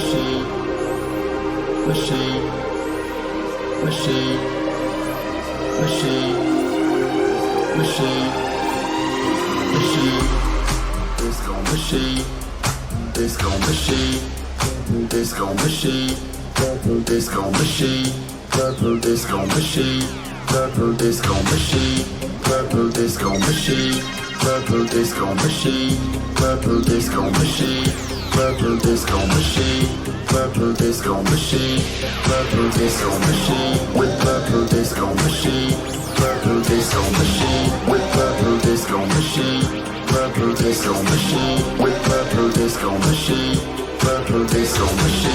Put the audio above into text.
machine, machine, machine, machine, machine, machine, disco machine, disco machine, disco machine, disco machine, disco machine, disco machine, disco machine, disco machine, disco machine, disco machine, disco machine, disco machine, with disco machine, disco machine, with disco machine, disco machine, with disco machine, disco machine.